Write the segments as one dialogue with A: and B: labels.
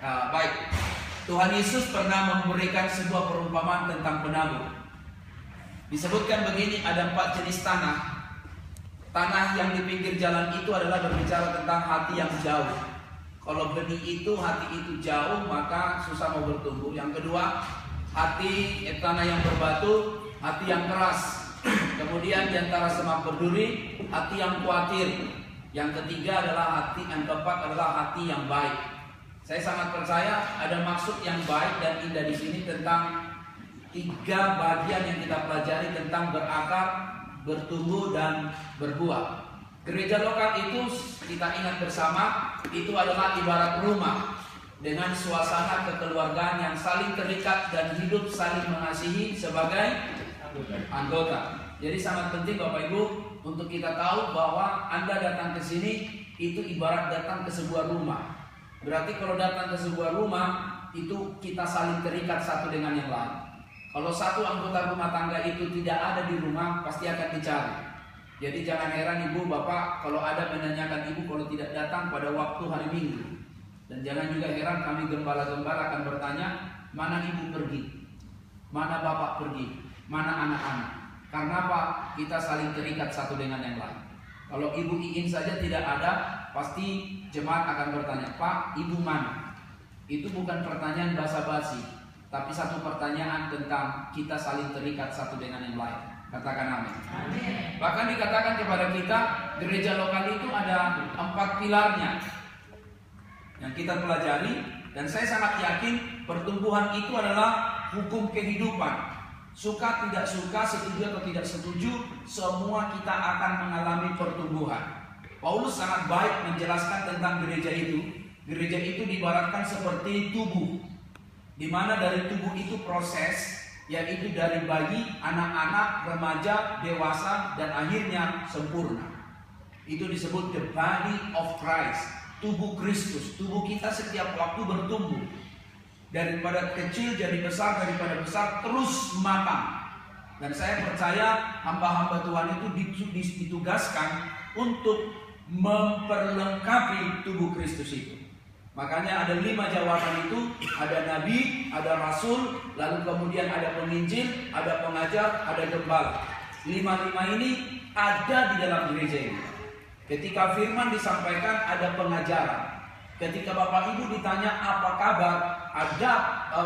A: Baik, Tuhan Yesus pernah memberikan sebuah perumpamaan tentang penabur. Disebutkan begini, ada 4 jenis tanah. Tanah yang di pinggir jalan itu adalah berbicara tentang hati yang jauh. Kalau benih itu, hati itu jauh, maka susah mau bertumbuh. Yang kedua, tanah yang berbatu, hati yang keras. Kemudian di antara semak berduri, hati yang khawatir. Yang ketiga adalah yang keempat adalah hati yang baik. Saya sangat percaya ada maksud yang baik dan indah di sini tentang 3 bagian yang kita pelajari tentang berakar, bertumbuh dan berbuah. Gereja lokal itu kita ingat bersama, itu adalah ibarat rumah dengan suasana kekeluargaan yang saling terikat dan hidup saling mengasihi sebagai anggota. Jadi sangat penting Bapak Ibu untuk kita tahu bahwa Anda datang ke sini itu ibarat datang ke sebuah rumah. Berarti kalau datang ke sebuah rumah itu kita saling terikat satu dengan yang lain. Kalau satu anggota rumah tangga itu tidak ada di rumah, pasti akan dicari. Jadi jangan heran ibu bapak kalau ada menanyakan ibu kalau tidak datang pada waktu hari Minggu. Dan jangan juga heran kami gembala-gembala akan bertanya, mana ibu pergi? Mana bapak pergi? Mana anak-anak? Karena apa? Kita saling terikat satu dengan yang lain. Kalau ibu Iin saja tidak ada, pasti jemaat akan bertanya, Pak, ibu mana? Itu bukan pertanyaan basa-basi, tapi satu pertanyaan tentang kita saling terikat satu dengan yang lain. Katakan amin. Amin. Bahkan dikatakan kepada kita, gereja lokal itu ada 4 pilarnya yang kita pelajari, dan saya sangat yakin pertumbuhan itu adalah hukum kehidupan. Suka tidak suka, setuju atau tidak setuju, semua kita akan mengalami pertumbuhan. Paulus sangat baik menjelaskan tentang gereja itu. Gereja itu diibaratkan seperti tubuh, di mana dari tubuh itu proses, yaitu dari bayi, anak-anak, remaja, dewasa, dan akhirnya sempurna. Itu disebut the body of Christ, tubuh Kristus. Tubuh kita setiap waktu bertumbuh. Daripada kecil jadi besar, daripada besar terus matang. Dan saya percaya hamba-hamba Tuhan itu ditugaskan untuk memperlengkapi tubuh Kristus itu. Makanya ada 5 jawaban itu, ada nabi, ada rasul, lalu kemudian ada penginjil, ada pengajar, ada gembala. 5 ini ada di dalam gereja ini. Ketika firman disampaikan ada pengajaran. Ketika Bapak Ibu ditanya apa kabar, ada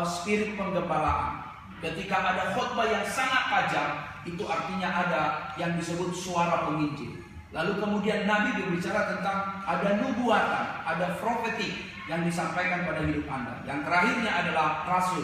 A: spirit penggembalaan. Ketika ada khotbah yang sangat tajam, itu artinya ada yang disebut suara penginjil. Lalu kemudian Nabi berbicara tentang ada nubuatan, ada profetik yang disampaikan pada hidup Anda. Yang terakhirnya adalah rasul,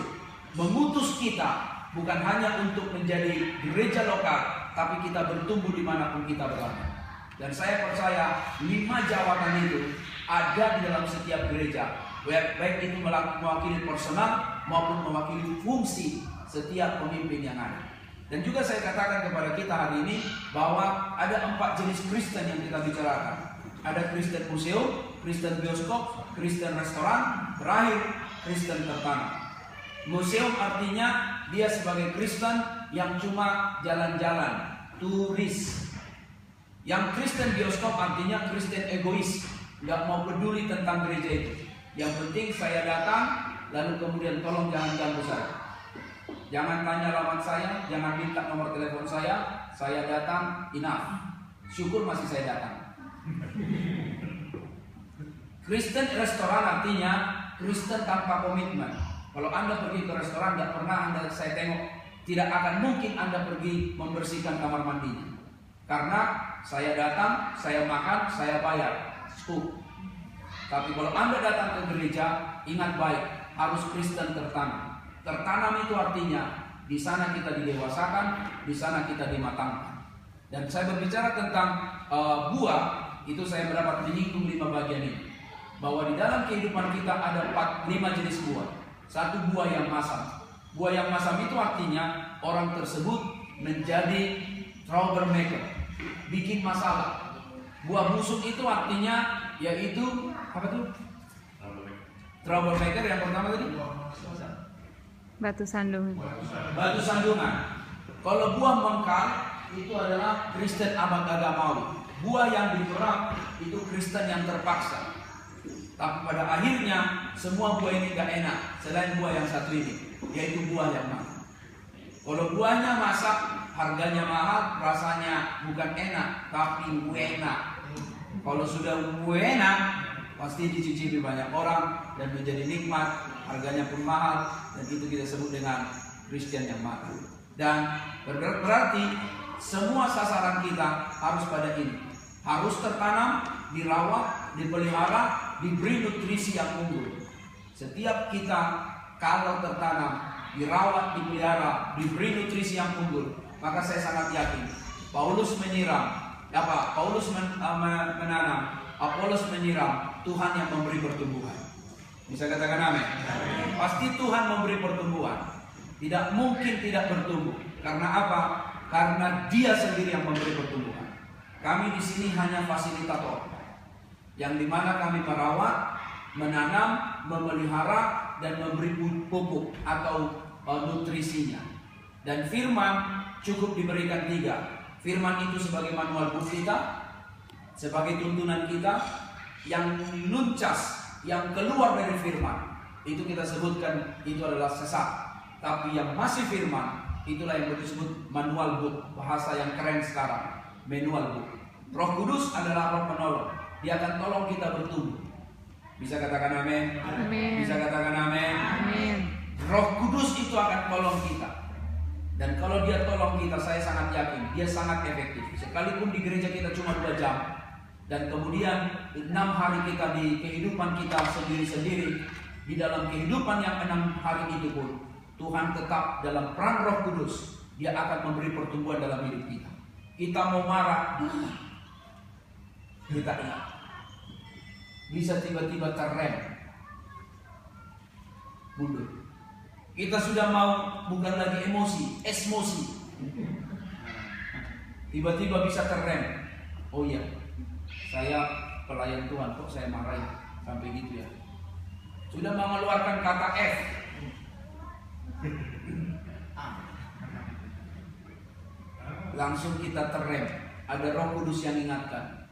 A: mengutus kita bukan hanya untuk menjadi gereja lokal, tapi kita bertumbuh dimanapun kita berada. Dan saya percaya 5 jawaban itu ada di dalam setiap gereja, baik itu mewakili personal maupun mewakili fungsi setiap pemimpin yang ada. Dan juga saya katakan kepada kita hari ini bahwa ada 4 jenis Kristen yang kita bicarakan. Ada Kristen museum, Kristen bioskop, Kristen restoran, terakhir Kristen tertanam. Museum artinya dia sebagai Kristen yang cuma jalan-jalan, turis. Yang Kristen bioskop artinya Kristen egois, nggak mau peduli tentang gereja itu. Yang penting saya datang, lalu kemudian tolong jangan ganggu saya. Jangan tanya alamat saya, jangan minta nomor telepon saya datang, enough. Syukur masih saya datang. Kristen restoran artinya Kristen tanpa komitmen. Kalau Anda pergi ke restoran, nggak pernah saya tengok, tidak akan mungkin Anda pergi membersihkan kamar mandinya. Karena saya datang, saya makan, saya bayar. Tapi kalau Anda datang ke gereja, ingat baik, harus Kristen tertanam. Tertanam itu artinya di sana kita didewasakan, di sana kita dimatangkan. Dan saya berbicara tentang buah, itu saya mendapat menyinggung 5 bagian ini. Bahwa di dalam kehidupan kita ada 5 jenis buah. 1 buah yang masam. Buah yang masam itu artinya orang tersebut menjadi troublemaker, bikin masalah. Buah busuk itu artinya yaitu apa tuh? Troublemaker yang pertama tadi?
B: Batu sandungan.
A: Batu sandungan. Kalau buah mengkar itu adalah Kristen abad agamawi. Buah yang diterap itu Kristen yang terpaksa. Tapi pada akhirnya semua buah ini gak enak selain buah yang satu ini, yaitu buah yang mahal. Kalau buahnya masak, harganya mahal, rasanya bukan enak, tapi enak. Kalau sudah enak, pasti dicicipi banyak orang dan menjadi nikmat, harganya pun mahal, dan itu kita sebut dengan Kristen yang mahal. Dan berarti semua sasaran kita harus pada ini, harus tertanam, dirawat, dipelihara, diberi nutrisi yang unggul. Setiap kita kalau tertanam, dirawat, dipelihara, diberi nutrisi yang unggul, maka saya sangat yakin Paulus menyiram, Paulus menanam, Apolos menyiram, Tuhan yang memberi pertumbuhan. Bisa katakan amin? Pasti Tuhan memberi pertumbuhan. Tidak mungkin tidak bertumbuh. Karena apa? Karena Dia sendiri yang memberi pertumbuhan. Kami di sini hanya fasilitator, yang dimana kami merawat, menanam, memelihara, dan memberi pupuk atau nutrisinya. Dan firman cukup diberikan 3. Firman itu sebagai manual buat kita, sebagai tuntunan kita, yang luncas, yang keluar dari firman, itu kita sebutkan itu adalah sesat. Tapi yang masih firman, itulah yang disebut manual book, bahasa yang keren sekarang, manual book. Roh Kudus adalah roh penolong. Dia akan tolong kita bertumbuh. Bisa katakan amin?
B: Amin.
A: Bisa katakan amin?
B: Amin.
A: Roh Kudus itu akan tolong kita. Dan kalau Dia tolong kita, saya sangat yakin Dia sangat efektif. Sekalipun di gereja kita cuma 2 jam, dan kemudian 6 hari kita di kehidupan kita sendiri-sendiri, di dalam kehidupan yang 6 hari itu pun Tuhan tetap dalam peran Roh Kudus, Dia akan memberi pertumbuhan dalam hidup kita. Kita mau marah, kita ingat, bisa tiba-tiba terrem, mundur. Kita sudah mau bukan lagi emosi, esmosi, tiba-tiba bisa terrem. Oh iya, saya pelayan Tuhan, kok saya marahin sampai gitu ya. Sudah mengeluarkan kata F, langsung kita terrem. Ada Roh Kudus yang ingatkan,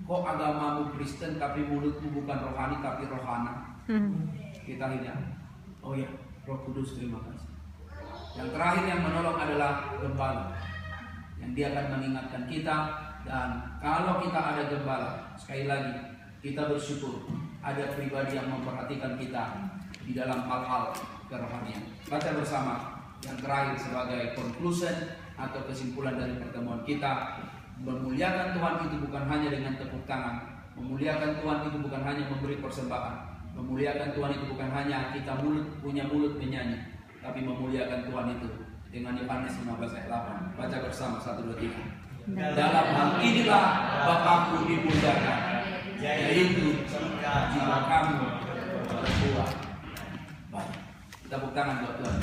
A: kok agamamu Kristen tapi mulutmu bukan rohani tapi rohana. Kita ingat, oh ya, Roh Kudus, terima kasih. Yang terakhir yang menolong adalah gembala, yang dia akan mengingatkan kita. Dan kalau kita ada gembala, sekali lagi kita bersyukur ada pribadi yang memperhatikan kita di dalam hal-hal kerohanian. Baca bersama yang terakhir sebagai conclusion atau kesimpulan dari pertemuan kita. Memuliakan Tuhan itu bukan hanya dengan tepuk tangan. Memuliakan Tuhan itu bukan hanya memberi persembahan. Memuliakan Tuhan itu bukan hanya kita punya mulut menyanyi, tapi memuliakan Tuhan itu dengan Yohanes 15 ayat 8. Baca bersama 1, 2, 3. Dalam hal inilah Bapakku dimuliakan, yaitu jika kamu berbuat baik. Tepuk tangan buat Tuhan.